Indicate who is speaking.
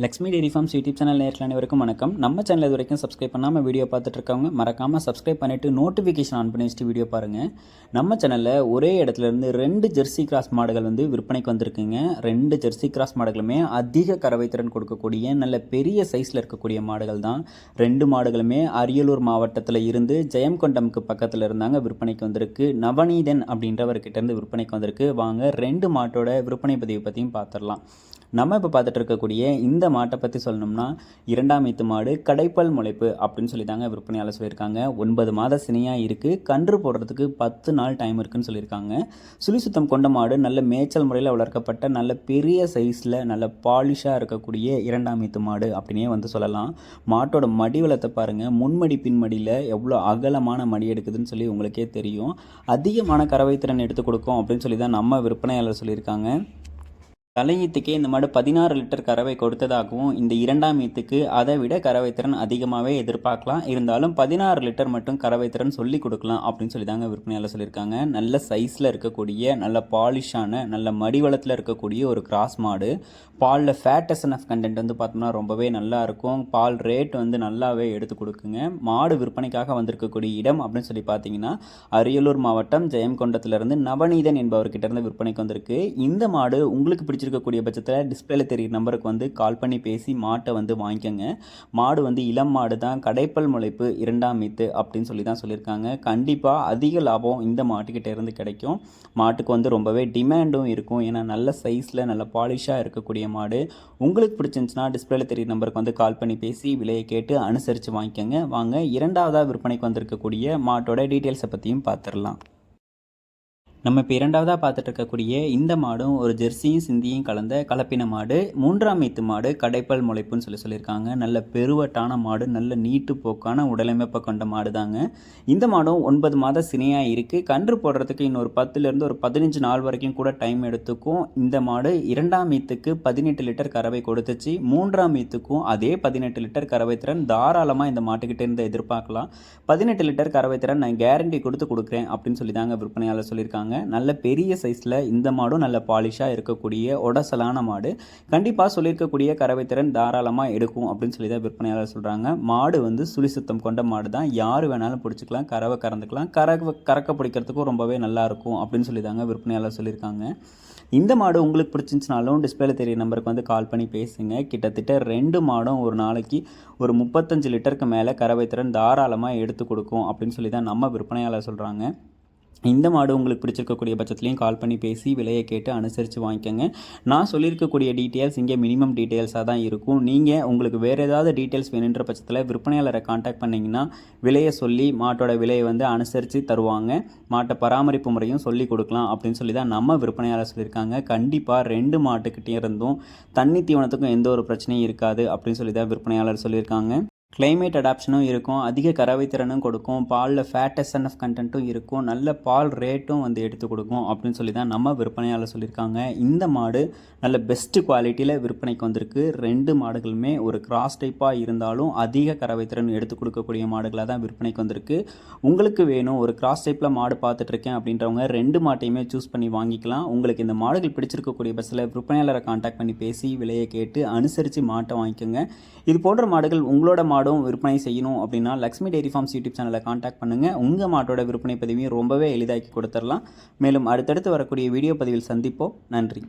Speaker 1: Lakshmi dairy farms YouTube channel நேரில் அனைவருக்கும் வணக்கம். நம்ம சேனல் இது வரைக்கும் சப்ஸ்கிரைப் பண்ணாமல் வீடியோ பார்த்துட்டு இருக்கவங்க மறக்காமல் சப்ஸ்கிரைப் பண்ணிவிட்டு நோட்டிஃபிகேஷன் ஆன் பண்ணி வச்சுட்டு வீடியோ பாருங்கள். நம்ம சேனலில் ஒரே இடத்துலேருந்து 2 ஜெர்சி கிராஸ் மாடுகள் விற்பனைக்கு வந்திருக்குங்க. 2 ஜெர்சி கிராஸ் மாடுகளுமே அதிக கறவை திறன் கொடுக்கக்கூடிய நல்ல பெரிய சைஸில் இருக்கக்கூடிய மாடுகள் தான். 2 மாடுகளுமே அரியலூர் மாவட்டத்தில் இருந்து ஜெயம்கொண்டமுக்கு பக்கத்தில் இருந்தாங்க விற்பனைக்கு வந்திருக்கு. நவநீதன் அப்படின்றவர்கிட்டேருந்து விற்பனைக்கு வந்திருக்கு. வாங்க 2 மாட்டோட விற்பனை பதிவு பற்றியும் பார்த்துடலாம். நம்ம இப்போ பார்த்துட்டு இருக்கக்கூடிய இந்த மாட்டை பற்றி சொல்லணும்னா 2ஆம் ஈத்து மாடு கடைப்பல் முளைப்பு அப்படின்னு சொல்லி தாங்க விற்பனையாளர் சொல்லியிருக்காங்க. 9 மாத சினையாக இருக்குது. கன்று போடுறதுக்கு 10 நாள் டைம் இருக்குன்னு சொல்லியிருக்காங்க. சுழி சுத்தம் கொண்ட மாடு நல்ல மேய்ச்சல் முறையில் வளர்க்கப்பட்ட நல்ல பெரிய சைஸில் நல்ல பாலிஷாக இருக்கக்கூடிய 2ஆம் ஈத்து மாடு அப்படின்னே சொல்லலாம். மாட்டோட மடி வளத்தை பாருங்கள். முன்மடி பின்மடியில் எவ்வளோ அகலமான மடி எடுக்குதுன்னு சொல்லி உங்களுக்கே தெரியும். அதிகமான கறவை திறன் எடுத்து கொடுக்கும் அப்படின்னு சொல்லி தான் நம்ம விற்பனையாளர் சொல்லியிருக்காங்க. தலையீத்துக்கே இந்த மாடு 16 லிட்டர் கறவை கொடுத்ததாகவும் இந்த 2ஆம் ஈத்துக்கு அதை விட கறவை திறன் அதிகமாகவே எதிர்பார்க்கலாம். இருந்தாலும் 16 லிட்டர் மட்டும் கறவை திறன் சொல்லி கொடுக்கலாம் அப்படின்னு சொல்லி தாங்க விற்பனையாளர் சொல்லியிருக்காங்க. நல்ல சைஸில் இருக்கக்கூடிய நல்ல பாலிஷான நல்ல மடிவளத்தில் இருக்கக்கூடிய ஒரு கிராஸ் மாடு. பாலில் ஃபேட் எஸ்என்எஃப் கண்டென்ட் பார்த்தோம்னா ரொம்பவே நல்லா இருக்கும். பால் ரேட் நல்லாவே எடுத்து கொடுக்குங்க. மாடு விற்பனைக்காக வந்திருக்கக்கூடிய இடம் அப்படின்னு சொல்லி பார்த்தீங்கன்னா அரியலூர் மாவட்டம் ஜெயம்கொண்டத்திலிருந்து நவநீதன் என்பவர்கிட்ட இருந்து விற்பனைக்கு வந்திருக்கு. இந்த மாடு உங்களுக்கு பிடிச்சிருக்கக்கூடிய பட்சத்தில் டிஸ்பிளேல தெரியுற நம்பருக்கு கால் பண்ணி பேசி மாட்டை வாங்கிக்கோங்க. மாடு இளம் மாடு தான். கடைப்பல் முளைப்பு 2ஆம் ஈத்து அப்படின்னு சொல்லி தான் சொல்லியிருக்காங்க. கண்டிப்பாக அதிக லாபம் இந்த மாட்டுக்கிட்ட இருந்து கிடைக்கும். மாட்டுக்கு ரொம்பவே டிமாண்டும் இருக்கும். ஏன்னா நல்ல சைஸில் நல்ல பாலிஷாக இருக்கக்கூடிய மாடு. உங்களுக்கு பிடிச்சிருந்துச்சுன்னா டிஸ்பிளேல தெரியுற நம்பருக்கு கால் பண்ணி பேசி விலையை கேட்டு அனுசரித்து வாங்கிக்கோங்க. வாங்க 2ஆவதாக விற்பனைக்கு வந்திருக்கக்கூடிய மாட்டோட டீட்டெயில்ஸை பற்றியும் பார்த்துடலாம். நம்ம இப்போ 2ஆவதாக பார்த்துட்டு இருக்கக்கூடிய இந்த மாடும் ஒரு ஜெர்சியும் சிந்தியும் கலந்த கலப்பின மாடு. 3ஆம் ஈத்து மாடு கடைப்பல் முளைப்புன்னு சொல்லியிருக்காங்க. நல்ல பெருவட்டான மாடு. நல்ல நீட்டு போக்கான உடலமைப்பை கொண்ட மாடு தாங்க. இந்த மாடும் 9 மாத சினையாக இருக்குது. கன்று போடுறதுக்கு இன்னொரு 10லேருந்து ஒரு 15 நாள் வரைக்கும் கூட டைம் எடுத்துக்கும். இந்த மாடு 2ஆம் ஈத்துக்கு 18 லிட்டர் கறவை கொடுத்துச்சு. 3ஆம் ஈத்துக்கும் அதே 18 லிட்டர் கறவை திறன் தாராளமாக இந்த மாட்டுக்கிட்டே இருந்து எதிர்பார்க்கலாம். 18 லிட்டர் கறவை திறன் நான் கேரண்டி கொடுக்குறேன் அப்படின்னு சொல்லி தாங்க விற்பனையாளர் சொல்லியிருக்காங்க. நல்ல பெரிய சைஸில் இந்த மாடும் நல்ல பாலிஷாக இருக்கக்கூடிய உடசலான மாடு. கண்டிப்பாக சொல்லியிருக்கக்கூடிய கறவை திறன் தாராளமாக எடுக்கும் அப்படின்னு சொல்லி தான் விற்பனையாளர் சொல்கிறாங்க. மாடு சுழி சுத்தம் கொண்ட மாடு தான். யார் வேணாலும் பிடிச்சிக்கலாம். கறவை கறந்துக்கலாம். கறக்க பிடிக்கிறதுக்கும் ரொம்பவே நல்லாயிருக்கும் அப்படின்னு சொல்லி தாங்க விற்பனையாளர் சொல்லியிருக்காங்க. இந்த மாடு உங்களுக்கு பிடிச்சிருந்துச்சுனாலும் டிஸ்பிளேல தெரிய நம்பருக்கு கால் பண்ணி பேசுங்க. கிட்டத்தட்ட 2 மாடும் ஒரு நாளைக்கு ஒரு 35 லிட்டருக்கு மேலே கறவை திறன் தாராளமாக எடுத்து கொடுக்கும் அப்படின்னு சொல்லி தான் நம்ம விற்பனையாளர் சொல்கிறாங்க. இந்த மாடு உங்களுக்கு பிடிச்சிருக்கக்கூடிய பட்சத்துலையும் கால் பண்ணி பேசி விலையை கேட்டு அனுசரித்து வாங்கிக்கோங்க. நான் சொல்லியிருக்கக்கூடிய டீட்டெயில்ஸ் இங்கே மினிமம் டீட்டெயில்ஸாக தான் இருக்கும். நீங்கள் உங்களுக்கு வேறு ஏதாவது டீட்டெயில்ஸ் வேணுன்ற பட்சத்தில் விற்பனையாளரை காண்டாக்ட் பண்ணிங்கன்னா விலையை சொல்லி மாட்டோட விலையை அனுசரித்து தருவாங்க. மாட்டை பராமரிப்பு முறையும் சொல்லி கொடுக்கலாம் அப்படின்னு சொல்லி தான் நம்ம விற்பனையாளர் சொல்லியிருக்காங்க. கண்டிப்பாக 2 மாட்டுக்கிட்டே இருந்தும் தண்ணி தீவனத்துக்கும் எந்த ஒரு பிரச்சனையும் இருக்காது அப்படின்னு சொல்லி தான் விற்பனையாளர் சொல்லியிருக்காங்க. கிளைமேட் அடாப்ஷனும் இருக்கும். அதிக கறவை திறனும் கொடுக்கும். பாலில் ஃபேட் எஸ்என்எஃப் கண்டென்ட்டும் இருக்கும். நல்ல பால் ரேட்டும் எடுத்து கொடுக்கும் அப்படின்னு சொல்லி தான் நம்ம விற்பனையாளர் சொல்லியிருக்காங்க. இந்த மாடு நல்ல பெஸ்ட்டு குவாலிட்டியில் விற்பனைக்கு வந்திருக்கு. 2 மாடுகளுமே ஒரு கிராஸ் டைப்பாக இருந்தாலும் அதிக கறவை திறன் எடுத்து கொடுக்கக்கூடிய மாடுகளாக தான் விற்பனைக்கு வந்திருக்கு. உங்களுக்கு வேணும் ஒரு கிராஸ் டைப்பில் மாடு பார்த்துட்ருக்கேன் அப்படின்றவங்க 2 மாட்டையுமே சூஸ் பண்ணி வாங்கிக்கலாம். உங்களுக்கு இந்த மாடுகள் பிடிச்சிருக்கக்கூடிய பஸ்ஸில் விற்பனையாளரை காண்டாக்ட் பண்ணி பேசி விலையை கேட்டு அனுசரித்து மாட்டை வாங்கிக்கோங்க. இது போன்ற மாடுகள் உங்களோட மாடும் விற்பனை செய்யணும் அப்படின்னா லக்ஷ்மி டெய்ரி ஃபார்ம்ஸ் யூடியூப் சேனலை காண்டாக்ட் பண்ணுங்கள். உங்கள் மாட்டோட விற்பனை பதிவையும் ரொம்பவே எளிதாக்கி கொடுத்துடலாம். மேலும் அடுத்தடுத்து வரக்கூடிய வீடியோ பதிவில் சந்திப்போம். நன்றி.